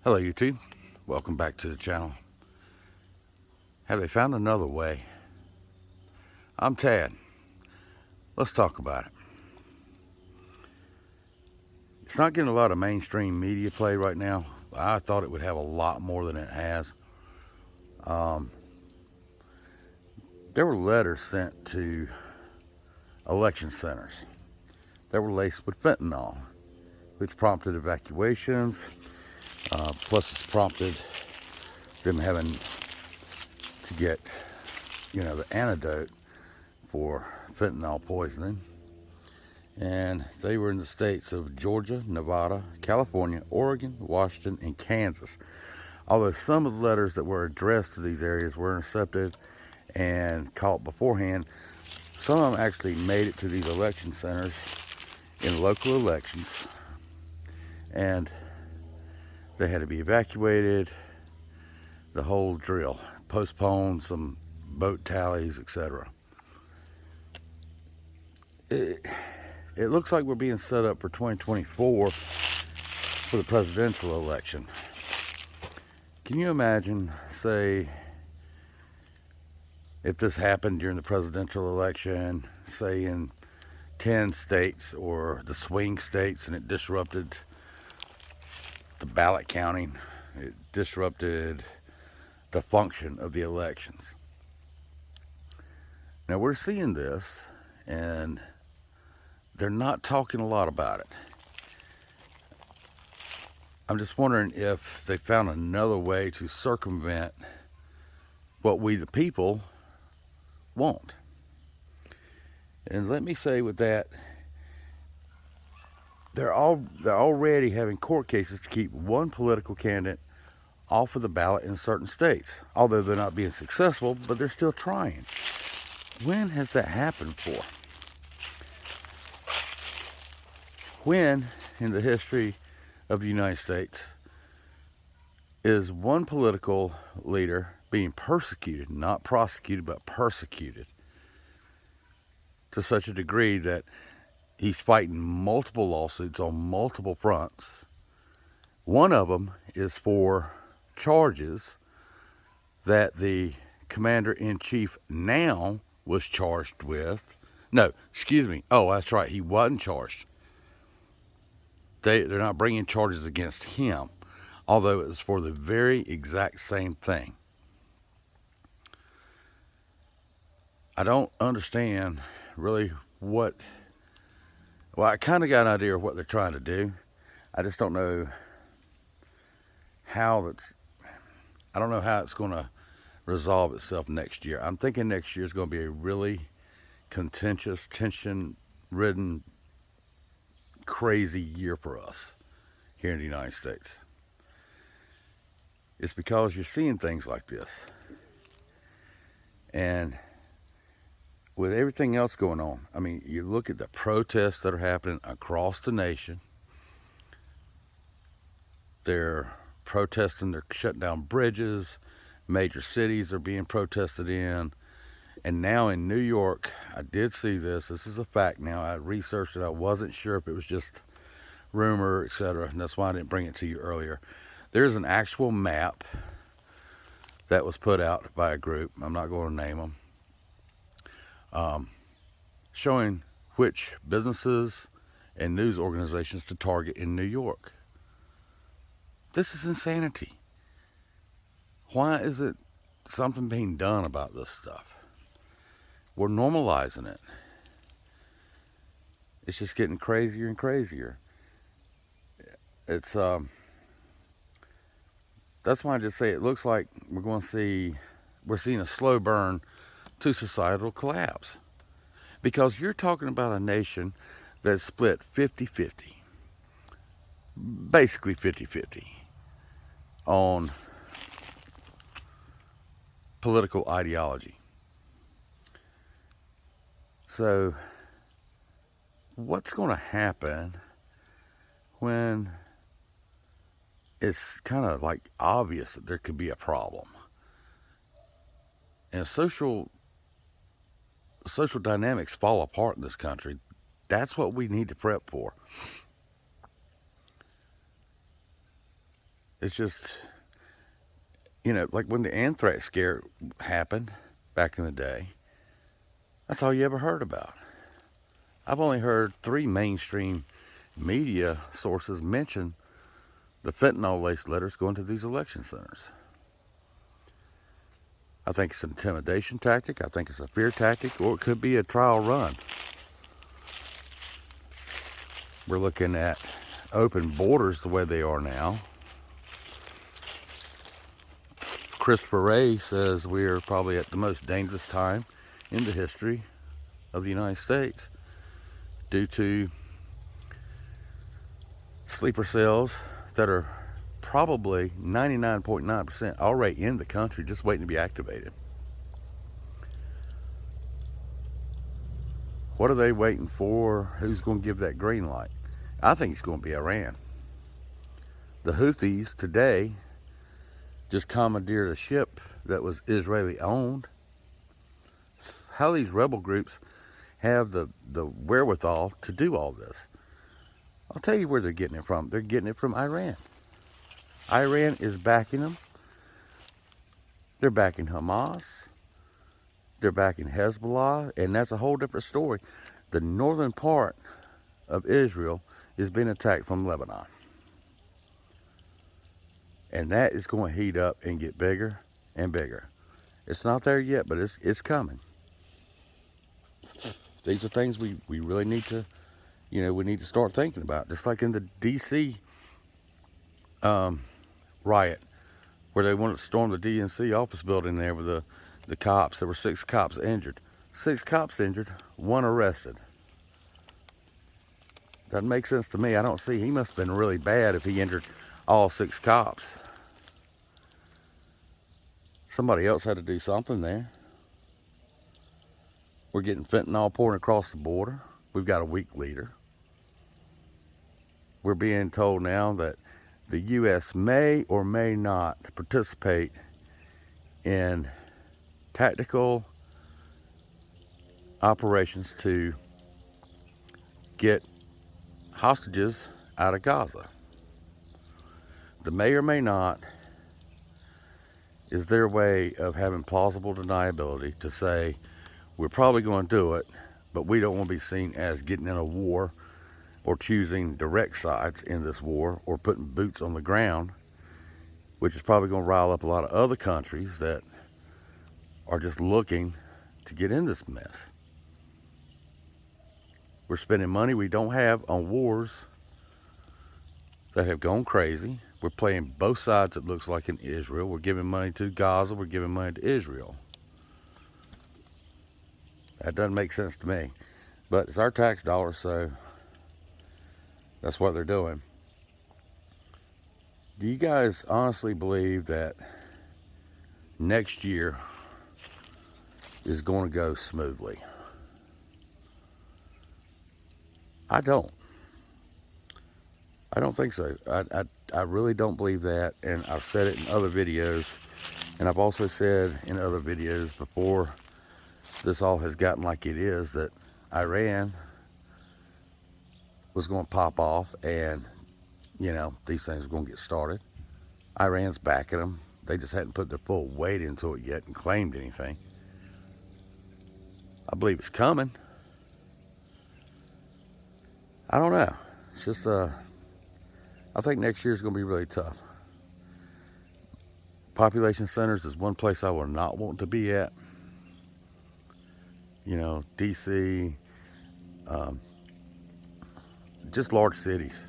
Hello YouTube, welcome back to the channel. Have they found another way? I'm Tad. Let's talk about it. It's not getting a lot of mainstream media play right now. I thought it would have a lot more than it has. There were letters sent to election centers that were laced with fentanyl, which prompted evacuations. Plus it's prompted them having to get, the antidote for fentanyl poisoning. And they were in the states of Georgia, Nevada, California, Oregon, Washington, and Kansas. Although some of the letters that were addressed to these areas were intercepted and caught beforehand, some of them actually made it to these election centers in local elections, and they had to be evacuated, the whole drill, postponed some vote tallies, etc. It looks like we're being set up for 2024 for the presidential election. Can you imagine, say, if this happened during the presidential election, say in 10 states or the swing states, and it disrupted the ballot counting, it disrupted the function of the elections. Now we're seeing this, and they're not talking a lot about it. I'm just wondering if they found another way to circumvent what we the people want. And let me say with that, they're already having court cases to keep one political candidate off of the ballot in certain states. Although they're not being successful, but they're still trying. When has that happened for? When in the history of the United States is one political leader being persecuted, not prosecuted, but persecuted, to such a degree that he's fighting multiple lawsuits on multiple fronts? One of them is for charges that the commander-in-chief now was charged with. No, excuse me. Oh, that's right. He wasn't charged. They're not bringing charges against him, although it was for the very exact same thing. I don't understand really well, I kind of got an idea of what they're trying to do. I just don't know how I don't know how it's going to resolve itself next year. I'm thinking next year is going to be a really contentious, tension-ridden, crazy year for us here in the United States. It's because you're seeing things like this. And with everything else going on, I mean, you look at the protests that are happening across the nation. They're protesting, they're shutting down bridges, major cities are being protested in. And now in New York, I did see this is a fact now, I researched it, I wasn't sure if it was just rumor, etc., and that's why I didn't bring it to you earlier. There's an actual map that was put out by a group, I'm not going to name them, showing which businesses and news organizations to target in New York. This is insanity. Why isn't something being done about this stuff? We're normalizing it. It's just getting crazier and crazier. It's that's why I just say it looks like we're seeing a slow burn to societal collapse. Because you're talking about a nation that's split 50-50. Basically 50-50 on political ideology. So what's going to happen when it's kind of like obvious that there could be a problem? And social dynamics fall apart in this country. That's what we need to prep for. It's just, like when the anthrax scare happened back in the day, that's all you ever heard about. I've only heard 3 mainstream media sources mention the fentanyl-laced letters going to these election centers. I think it's an intimidation tactic. I think it's a fear tactic, or it could be a trial run. We're looking at open borders the way they are now. Christopher Wray says we are probably at the most dangerous time in the history of the United States due to sleeper cells that are probably 99.9% already in the country just waiting to be activated. What are they waiting for? Who's going to give that green light? I think it's going to be Iran. The Houthis today just commandeered a ship that was Israeli owned. How these rebel groups have the wherewithal to do all this? I'll tell you where they're getting it from. They're getting it from Iran. Iran is backing them. They're backing Hamas. They're backing Hezbollah, and that's a whole different story. The northern part of Israel is being attacked from Lebanon. And that is going to heat up and get bigger and bigger. It's not there yet, but it's coming. These are things we really need to, we need to start thinking about. Just like in the D.C. Riot, where they wanted to storm the DNC office building there with the cops. There were 6 cops injured. 6 cops injured, 1 arrested. Doesn't make sense to me. I don't see, he must have been really bad if he injured all 6 cops. Somebody else had to do something there. We're getting fentanyl pouring across the border. We've got a weak leader. We're being told now that the U.S. may or may not participate in tactical operations to get hostages out of Gaza. The may or may not is their way of having plausible deniability to say, we're probably going to do it, but we don't want to be seen as getting in a war or choosing direct sides in this war or putting boots on the ground, which is probably going to rile up a lot of other countries that are just looking to get in this mess. We're spending money we don't have on wars that have gone crazy. We're playing both sides, it looks like, in Israel. We're giving money to Gaza. We're giving money to Israel. That doesn't make sense to me. But it's our tax dollars, so that's what they're doing. Do you guys honestly believe that next year is going to go smoothly? I don't. I don't think so. I really don't believe that, and I've said it in other videos, and I've also said in other videos before this all has gotten like it is, that Iran was going to pop off and, these things are going to get started. Iran's backing them. They just hadn't put their full weight into it yet and claimed anything. I believe it's coming. I don't know. It's just, I think next year is going to be really tough. Population centers is one place I would not want to be at. D.C., just large cities.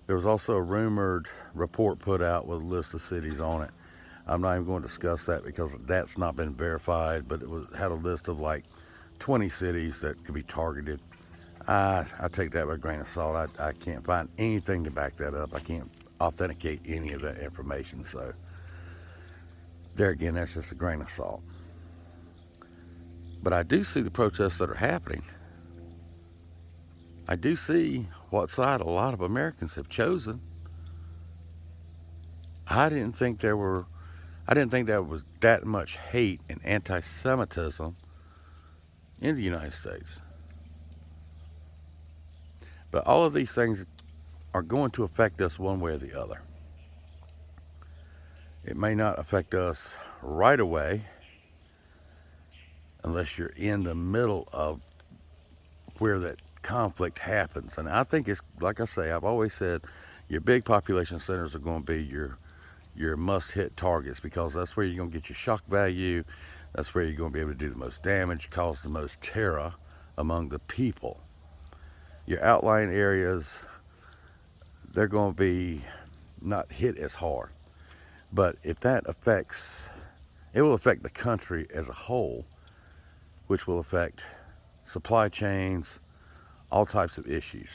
There was also a rumored report put out with a list of cities on it. I'm not even going to discuss that because that's not been verified, but it had a list of like 20 cities that could be targeted. I take that with a grain of salt. I can't find anything to back that up. I can't authenticate any of that information. So there again, that's just a grain of salt. But I do see the protests that are happening. I do see what side a lot of Americans have chosen. I didn't think there was that much hate and anti-Semitism in the United States. But all of these things are going to affect us one way or the other. It may not affect us right away unless you're in the middle of where that conflict happens. And I think it's, like I say, I've always said, your big population centers are going to be your must-hit targets, because that's where you're going to get your shock value. That's where you're going to be able to do the most damage, cause the most terror among the people. Your outlying areas, they're going to be not hit as hard. But if that affects, it will affect the country as a whole, which will affect supply chains, all types of issues.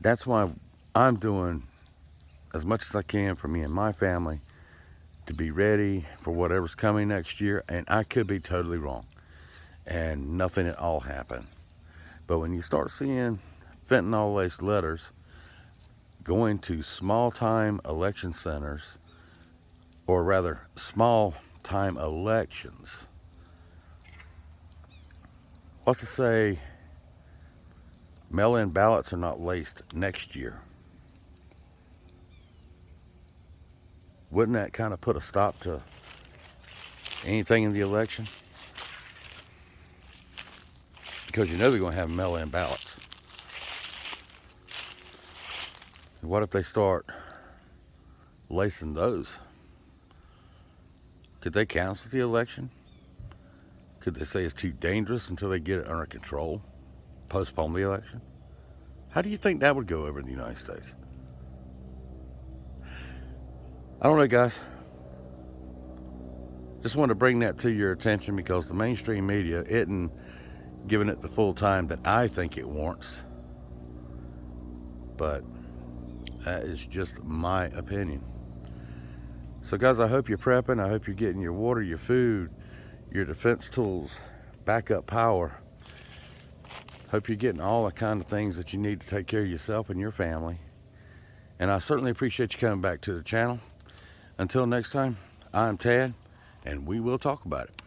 That's why I'm doing as much as I can for me and my family to be ready for whatever's coming next year. And I could be totally wrong and nothing at all happen. But when you start seeing fentanyl-laced letters going to small-time election centers, or rather small-time elections, what's to say mail-in ballots are not laced next year? Wouldn't that kind of put a stop to anything in the election? Because you know they're going to have mail-in ballots. What if they start lacing those? Could they cancel the election? Could they say it's too dangerous until they get it under control? Postpone the election? How do you think that would go over in the United States? I don't know, guys. Just wanted to bring that to your attention because the mainstream media isn't giving it the full time that I think it warrants. But that is just my opinion. So guys, I hope you're prepping. I hope you're getting your water, your food, your defense tools, backup power. Hope you're getting all the kind of things that you need to take care of yourself and your family. And I certainly appreciate you coming back to the channel. Until next time, I'm Tad, and we will talk about it.